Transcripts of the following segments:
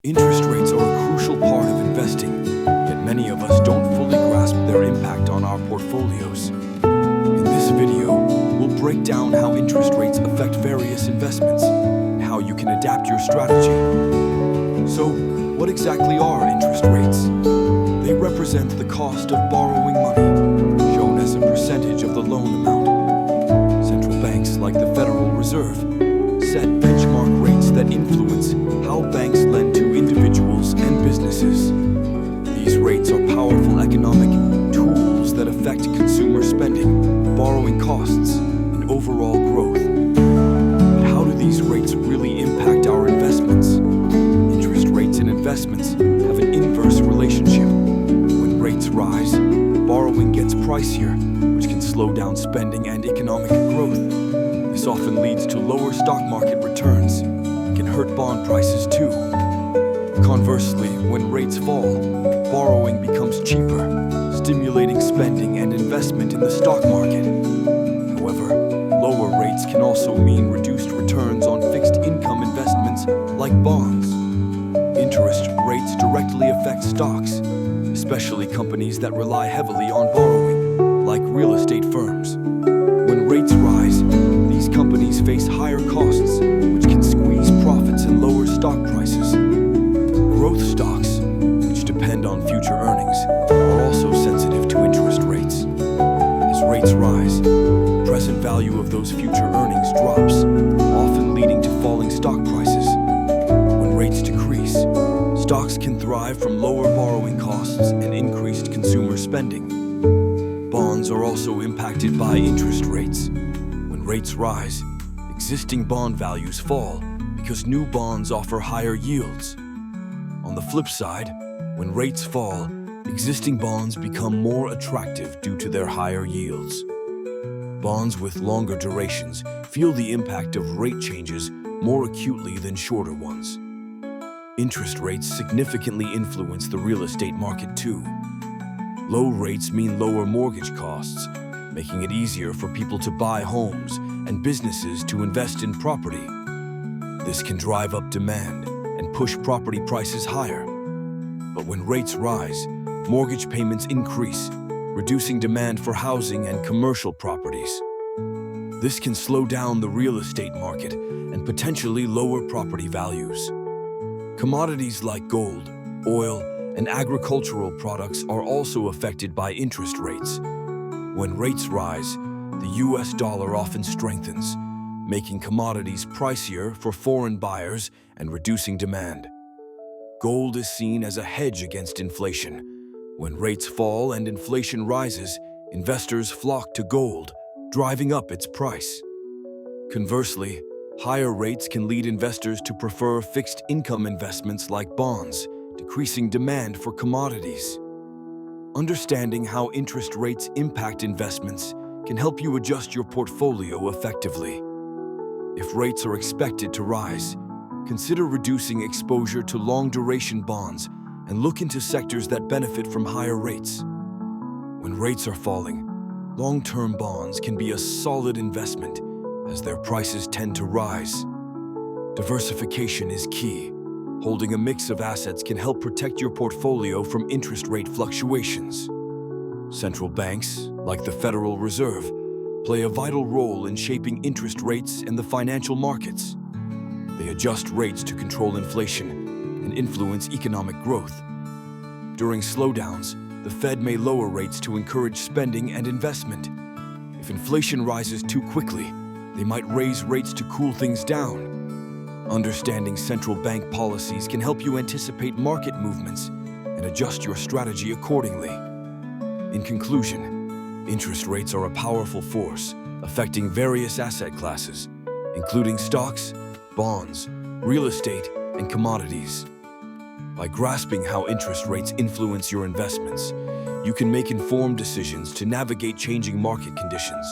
Interest rates are a crucial part of investing, yet many of us don't fully grasp their impact on our portfolios. In this video, we'll break down how interest rates affect various investments and how you can adapt your strategy. So, what exactly are interest rates? They represent the cost of borrowing money, shown as a percentage of the loan amount. Central banks, like the Federal Reserve, set benchmark rates that influence how banks lend to individuals and businesses. These rates are powerful economic tools that affect consumer spending, borrowing costs, and overall growth. But how do these rates really impact our investments? Interest rates and investments have an inverse relationship. When rates rise, borrowing gets pricier, which can slow down spending and economic growth. This often leads to lower stock market returns and can hurt bond prices too. Conversely, when rates fall, borrowing becomes cheaper, stimulating spending and investment in the stock market. However, lower rates can also mean reduced returns on fixed income investments like bonds. Interest rates directly affect stocks, especially companies that rely heavily on borrowing, like real estate firms. When rates rise, these companies face higher costs, which can squeeze profits and lower stock prices. Growth stocks, which depend on future earnings, are also sensitive to interest rates. As rates rise, the present value of those future earnings drops, often leading to falling stock prices. When rates decrease, stocks can thrive from lower borrowing costs and increased consumer spending. Bonds are also impacted by interest rates. When rates rise, existing bond values fall because new bonds offer higher yields. On the flip side, when rates fall, existing bonds become more attractive due to their higher yields. Bonds with longer durations feel the impact of rate changes more acutely than shorter ones. Interest rates significantly influence the real estate market too. Low rates mean lower mortgage costs, making it easier for people to buy homes and businesses to invest in property. This can drive up demand and push property prices higher. But when rates rise, mortgage payments increase, reducing demand for housing and commercial properties. This can slow down the real estate market and potentially lower property values. Commodities like gold, oil, and agricultural products are also affected by interest rates. When rates rise, the US dollar often strengthens, making commodities pricier for foreign buyers and reducing demand. Gold is seen as a hedge against inflation. When rates fall and inflation rises, investors flock to gold, driving up its price. Conversely, higher rates can lead investors to prefer fixed income investments like bonds, decreasing demand for commodities. Understanding how interest rates impact investments can help you adjust your portfolio effectively. If rates are expected to rise, consider reducing exposure to long-duration bonds and look into sectors that benefit from higher rates. When rates are falling, long-term bonds can be a solid investment as their prices tend to rise. Diversification is key. Holding a mix of assets can help protect your portfolio from interest rate fluctuations. Central banks, like the Federal Reserve, play a vital role in shaping interest rates in the financial markets. They adjust rates to control inflation and influence economic growth. During slowdowns, the Fed may lower rates to encourage spending and investment. If inflation rises too quickly, they might raise rates to cool things down. Understanding central bank policies can help you anticipate market movements and adjust your strategy accordingly. In conclusion, interest rates are a powerful force affecting various asset classes, including stocks, bonds, real estate, and commodities. By grasping how interest rates influence your investments, you can make informed decisions to navigate changing market conditions.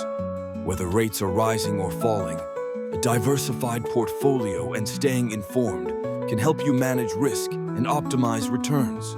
Whether rates are rising or falling, a diversified portfolio and staying informed can help you manage risk and optimize returns.